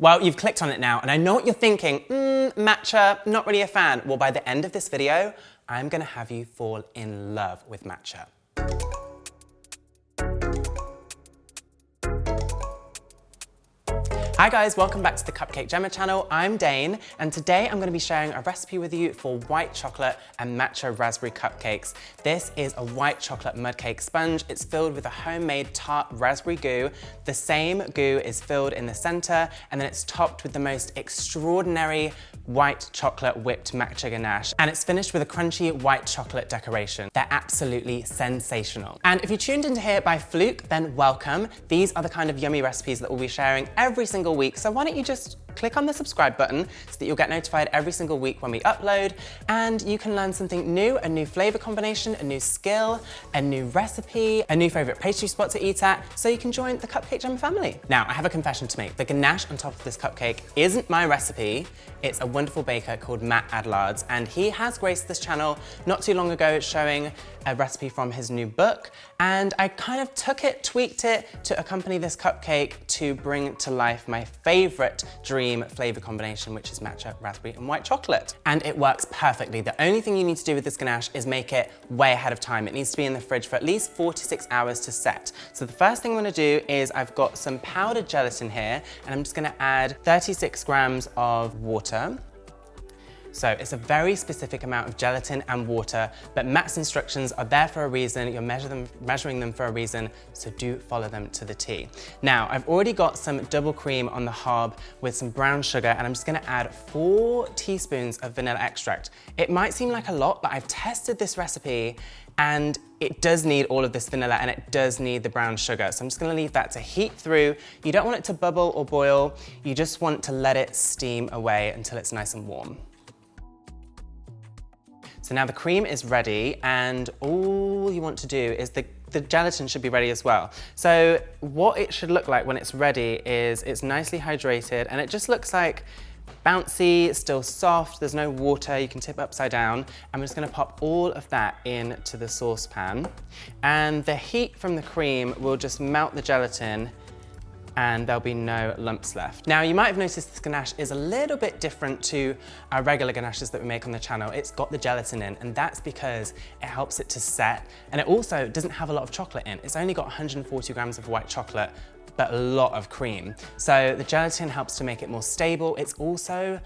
Well, you've clicked on it now, and I know what you're thinking. Matcha, not really a fan. Well, by the end of this video, I'm gonna have you fall in love with matcha. Hi guys, welcome back to the Cupcake Gemma channel. I'm Dane, and today I'm going to be sharing a recipe with you for white chocolate and matcha raspberry cupcakes. This is a white chocolate mud cake sponge. It's filled with a homemade tart raspberry goo. The same goo is filled in the center, and then it's topped with the most extraordinary white chocolate whipped matcha ganache, and it's finished with a crunchy white chocolate decoration. They're absolutely sensational. And if you tuned into here by fluke, then welcome. These are the kind of yummy recipes that we'll be sharing every single week, so why don't you just click on the subscribe button so that you'll get notified every single week when we upload, and you can learn something new, a new flavor combination, a new skill, a new recipe, a new favorite pastry spot to eat at, so you can join the Cupcake Gemma family. Now, I have a confession to make. The ganache on top of this cupcake isn't my recipe. It's a wonderful baker called Matt Adlards, and he has graced this channel not too long ago showing a recipe from his new book, and I kind of took it, tweaked it to accompany this cupcake to bring to life my favorite dream flavor combination, which is matcha, raspberry, and white chocolate. And it works perfectly. The only thing you need to do with this ganache is make it way ahead of time. It needs to be in the fridge for at least 4 to 6 hours to set. So the first thing I'm gonna do is I've got some powdered gelatin here, and I'm just gonna add 36 grams of water. So it's a very specific amount of gelatin and water, but Matt's instructions are there for a reason. You're measuring them for a reason, so do follow them to the T. Now, I've already got some double cream on the hob with some brown sugar, and I'm just gonna add 4 teaspoons of vanilla extract. It might seem like a lot, but I've tested this recipe and it does need all of this vanilla, and it does need the brown sugar. So I'm just gonna leave that to heat through. You don't want it to bubble or boil. You just want to let it steam away until it's nice and warm. So now the cream is ready, and all you want to do is the gelatin should be ready as well. So what it should look like when it's ready is it's nicely hydrated, and it just looks like bouncy, still soft, there's no water, you can tip upside down. I'm just gonna pop all of that into the saucepan, and the heat from the cream will just melt the gelatin, and there'll be no lumps left. Now, you might have noticed this ganache is a little bit different to our regular ganaches that we make on the channel. It's got the gelatin in, and that's because it helps it to set, and it also doesn't have a lot of chocolate in. It's only got 140 grams of white chocolate, but a lot of cream. So the gelatin helps to make it more stable. It's also,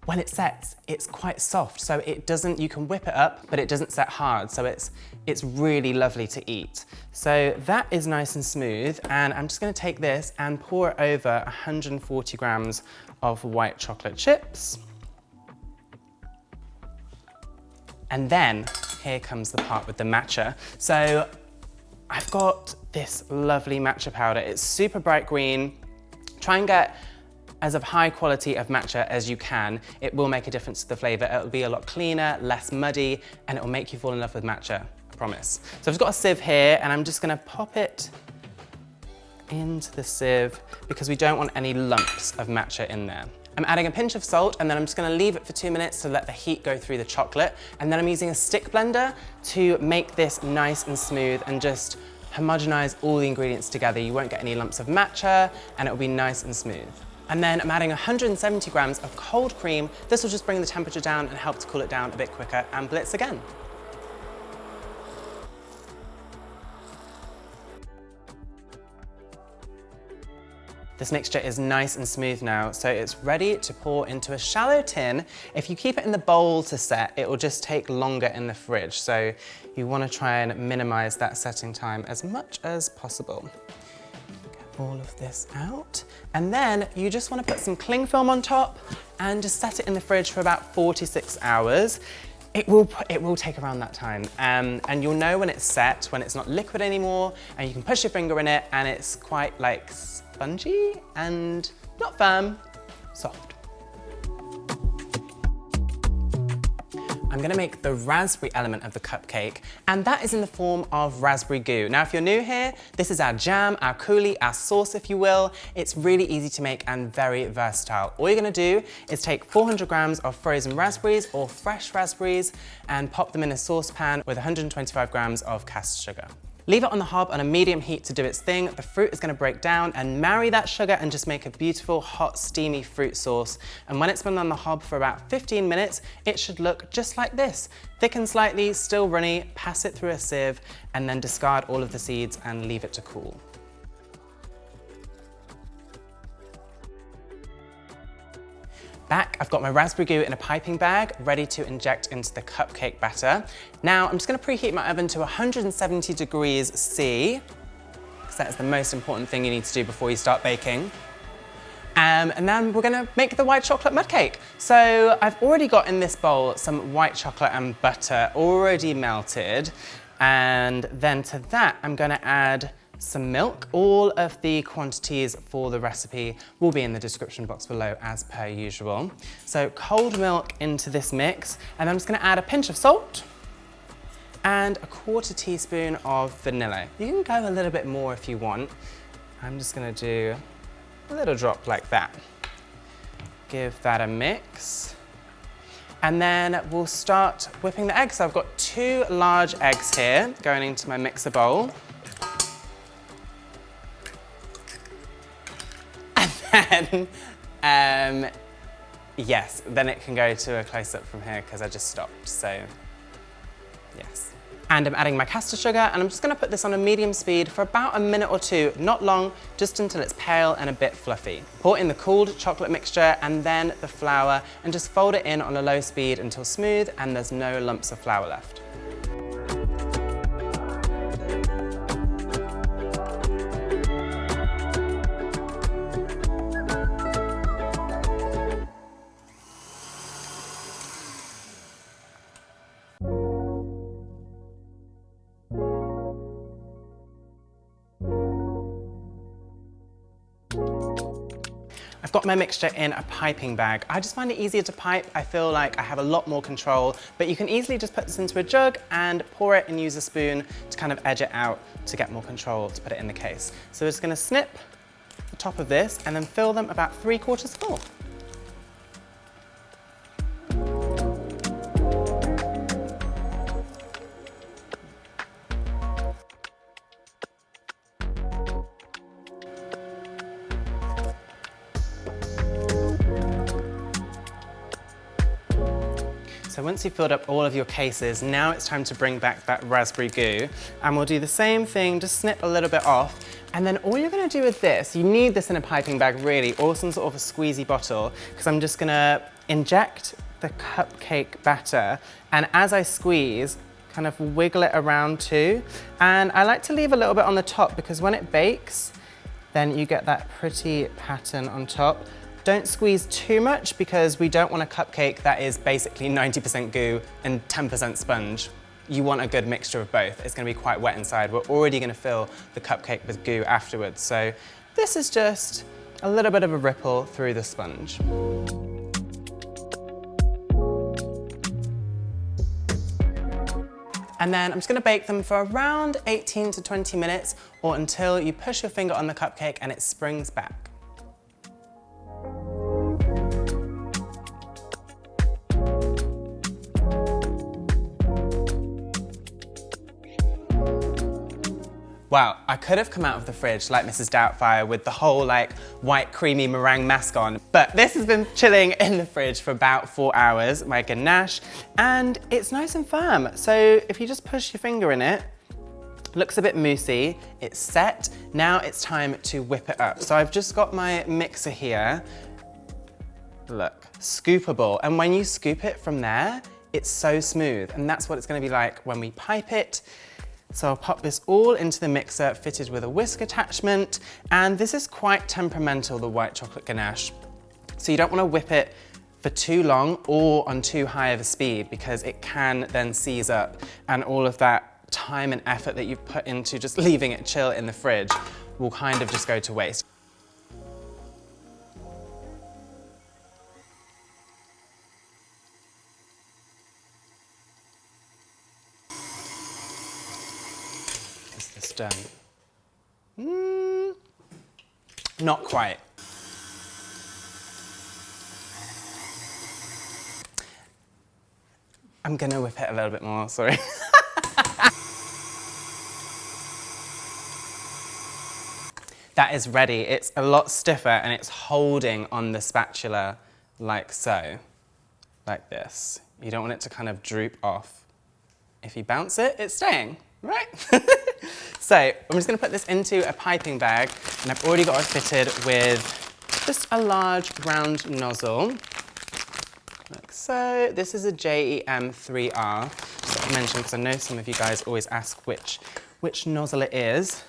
when it sets, it's quite soft, so it doesn't, you can whip it up, but it doesn't set hard, so it's really lovely to eat. So that is nice and smooth, and I'm just gonna take this and pour it over 140 grams of white chocolate chips. And then, here comes the part with the matcha. So I've got this lovely matcha powder. It's super bright green. Try and get as of high quality of matcha as you can. It will make a difference to the flavor. It'll be a lot cleaner, less muddy, and it will make you fall in love with matcha, I promise. So I've got a sieve here, and I'm just gonna pop it into the sieve because we don't want any lumps of matcha in there. I'm adding a pinch of salt, and then I'm just gonna leave it for 2 minutes to let the heat go through the chocolate. And then I'm using a stick blender to make this nice and smooth and just homogenize all the ingredients together. You won't get any lumps of matcha, and it'll be nice and smooth. And then I'm adding 170 grams of cold cream. This will just bring the temperature down and help to cool it down a bit quicker, and blitz again. This mixture is nice and smooth now, so it's ready to pour into a shallow tin. If you keep it in the bowl to set, it will just take longer in the fridge, so you want to try and minimize that setting time as much as possible. All of this out, and then you just want to put some cling film on top and just set it in the fridge for about 4 to 6 hours. It will take around that time, and you'll know when it's set, when it's not liquid anymore, and you can push your finger in it, and it's quite like spongy and not firm, soft. I'm gonna make the raspberry element of the cupcake, and that is in the form of raspberry goo. Now, if you're new here, this is our jam, our coulis, our sauce, if you will. It's really easy to make and very versatile. All you're gonna do is take 400 grams of frozen raspberries or fresh raspberries and pop them in a saucepan with 125 grams of caster sugar. Leave it on the hob on a medium heat to do its thing. The fruit is gonna break down and marry that sugar and just make a beautiful, hot, steamy fruit sauce. And when it's been on the hob for about 15 minutes, it should look just like this. Thicken slightly, still runny, pass it through a sieve, and then discard all of the seeds and leave it to cool. Back, I've got my raspberry goo in a piping bag, ready to inject into the cupcake batter. Now, I'm just gonna preheat my oven to 170 degrees C, because that is the most important thing you need to do before you start baking. And then we're gonna make the white chocolate mud cake. So I've already got in this bowl some white chocolate and butter already melted. And then to that, I'm gonna add some milk. All of the quantities for the recipe will be in the description box below as per usual. So cold milk into this mix, and I'm just gonna add a pinch of salt and a 1/4 teaspoon of vanilla. You can go a little bit more if you want. I'm just gonna do a little drop like that. Give that a mix. And then we'll start whipping the eggs. So I've got 2 large eggs here going into my mixer bowl. And yes, then it can go to a close-up from here because I just stopped, so yes. And I'm adding my caster sugar, and I'm just gonna put this on a medium speed for about a minute or 2, not long, just until it's pale and a bit fluffy. Pour in the cooled chocolate mixture and then the flour, and just fold it in on a low speed until smooth and there's no lumps of flour left. I've got my mixture in a piping bag. I just find it easier to pipe. I feel like I have a lot more control, but you can easily just put this into a jug and pour it and use a spoon to kind of edge it out to get more control to put it in the case. So we're just gonna snip the top of this and then fill them about 3/4 full. So once you've filled up all of your cases, now it's time to bring back that raspberry goo. And we'll do the same thing, just snip a little bit off. And then all you're gonna do with this, you need this in a piping bag really, or some sort of a squeezy bottle, because I'm just gonna inject the cupcake batter. And as I squeeze, kind of wiggle it around too. And I like to leave a little bit on the top because when it bakes, then you get that pretty pattern on top. Don't squeeze too much because we don't want a cupcake that is basically 90% goo and 10% sponge. You want a good mixture of both. It's gonna be quite wet inside. We're already gonna fill the cupcake with goo afterwards. So this is just a little bit of a ripple through the sponge. And then I'm just gonna bake them for around 18 to 20 minutes or until you push your finger on the cupcake and it springs back. Wow, I could have come out of the fridge like Mrs. Doubtfire with the whole white creamy meringue mask on, but this has been chilling in the fridge for about 4 hours, my ganache, and it's nice and firm. So if you just push your finger in it, looks a bit moussey, it's set. Now it's time to whip it up. So I've just got my mixer here. Look, scoopable, and when you scoop it from there, it's so smooth, and that's what it's gonna be like when we pipe it. So I'll pop this all into the mixer fitted with a whisk attachment, and this is quite temperamental, the white chocolate ganache. So you don't want to whip it for too long or on too high of a speed because it can then seize up, and all of that time and effort that you've put into just leaving it chill in the fridge will kind of just go to waste. Done. Not quite. I'm gonna whip it a little bit more, sorry. that is ready. It's a lot stiffer and it's holding on the spatula like so, like this. You don't want it to kind of droop off. If you bounce it, it's staying, right? So I'm just gonna put this into a piping bag, and I've already got it fitted with just a large round nozzle, like so. This is a JEM 3R, just to mention, because I know some of you guys always ask which nozzle it is.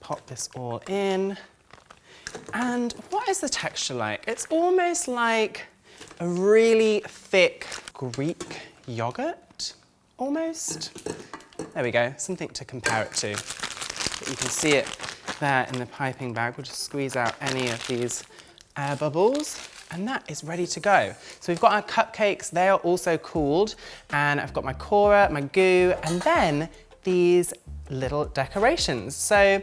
Pop this all in. And what is the texture like? It's almost like a really thick Greek yogurt, almost. There we go, something to compare it to. But you can see it there in the piping bag. We'll just squeeze out any of these air bubbles, and that is ready to go. So we've got our cupcakes, they are also cooled, and I've got my Cora, my goo, and then these little decorations. So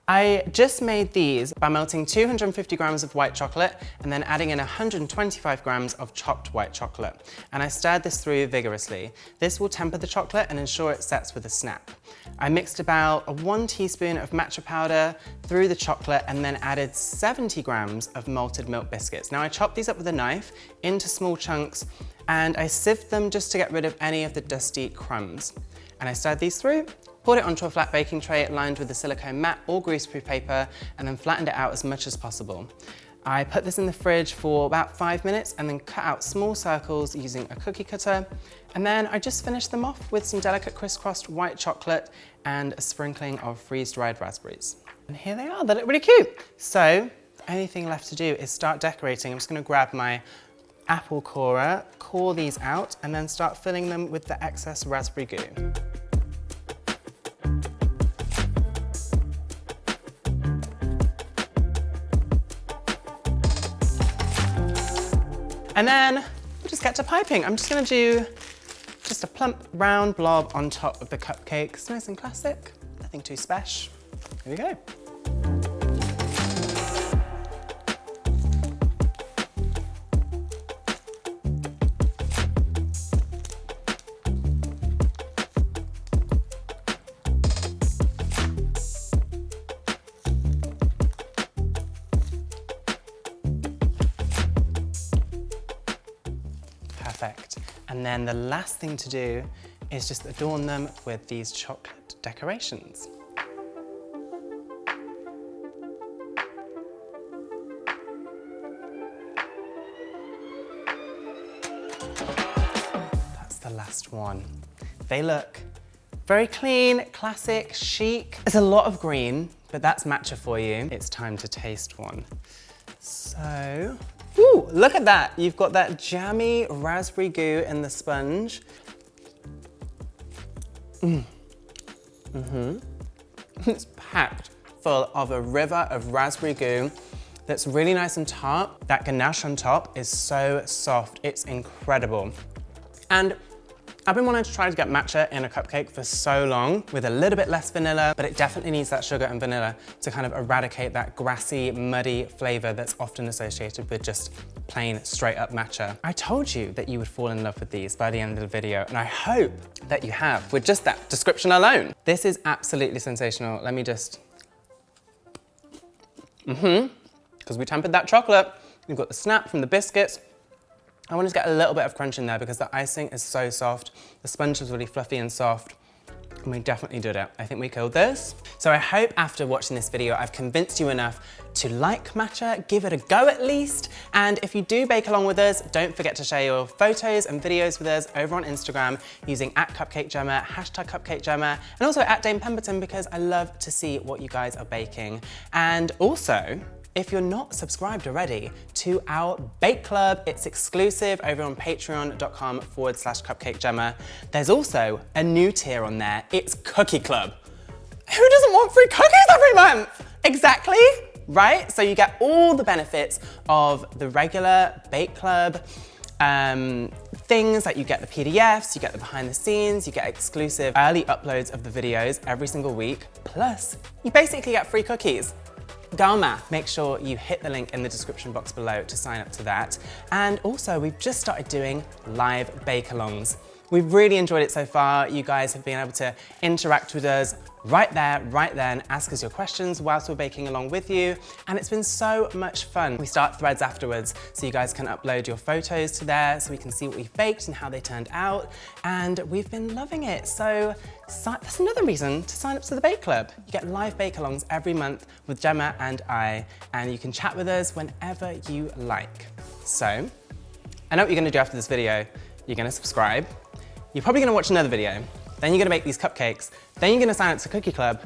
I just made these by melting 250 grams of white chocolate and then adding in 125 grams of chopped white chocolate. And I stirred this through vigorously. This will temper the chocolate and ensure it sets with a snap. I mixed about 1 teaspoon of matcha powder through the chocolate and then added 70 grams of malted milk biscuits. Now I chopped these up with a knife into small chunks and I sieved them just to get rid of any of the dusty crumbs. And I stirred these through, poured it onto a flat baking tray lined with a silicone mat or greaseproof paper, and then flattened it out as much as possible. I put this in the fridge for about 5 minutes and then cut out small circles using a cookie cutter. And then I just finished them off with some delicate crisscrossed white chocolate and a sprinkling of freeze-dried raspberries. And here they are, they look really cute. So the only thing left to do is start decorating. I'm just gonna grab my apple corer, core these out, and then start filling them with the excess raspberry goo. And then we'll just get to piping. I'm just gonna do just a plump round blob on top of the cupcakes. Nice and classic, nothing too special. Here we go. Perfect. And then the last thing to do is just adorn them with these chocolate decorations. That's the last one. They look very clean, classic, chic. There's a lot of green, but that's matcha for you. It's time to taste one. So, ooh, look at that. You've got that jammy raspberry goo in the sponge. It's packed full of a river of raspberry goo that's really nice and tart. That ganache on top is so soft. It's incredible. And I've been wanting to try to get matcha in a cupcake for so long with a little bit less vanilla, but it definitely needs that sugar and vanilla to kind of eradicate that grassy, muddy flavor that's often associated with just plain, straight up matcha. I told you that you would fall in love with these by the end of the video, and I hope that you have with just that description alone. This is absolutely sensational. Let me just, because we tempered that chocolate. You've got the snap from the biscuits. I wanted to get a little bit of crunch in there because the icing is so soft. The sponge is really fluffy and soft. And we definitely did it. I think we killed this. So I hope after watching this video, I've convinced you enough to like matcha, give it a go at least. And if you do bake along with us, don't forget to share your photos and videos with us over on Instagram using @CupcakeGemma, #CupcakeGemma, and also @DanePemberton, because I love to see what you guys are baking. And also, if you're not subscribed already to our Bake Club, it's exclusive over on patreon.com/CupcakeGemma. There's also a new tier on there. It's Cookie Club. Who doesn't want free cookies every month? Exactly, right? So you get all the benefits of the regular Bake Club things, like you get the PDFs, you get the behind the scenes, you get exclusive early uploads of the videos every single week, plus you basically get free cookies. Girl math, make sure you hit the link in the description box below to sign up to that. And also, we've just started doing live bake-alongs. We've really enjoyed it so far. You guys have been able to interact with us right there, right then, ask us your questions whilst we're baking along with you. And it's been so much fun. We start threads afterwards, so you guys can upload your photos to there so we can see what we've baked and how they turned out. And we've been loving it. So that's another reason to sign up to the Bake Club. You get live bake-alongs every month with Gemma and I, and you can chat with us whenever you like. So, I know what you're gonna do after this video. You're gonna subscribe. You're probably gonna watch another video. Then you're gonna make these cupcakes. Then you're gonna sign up to Cookie Club.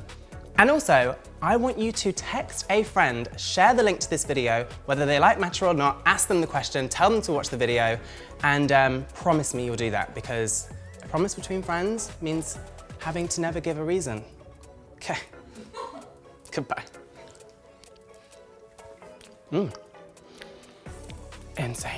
And also, I want you to text a friend, share the link to this video, whether they like Matcha or not, ask them the question, tell them to watch the video, and promise me you'll do that, because a promise between friends means having to never give a reason. Okay. Goodbye. Insane.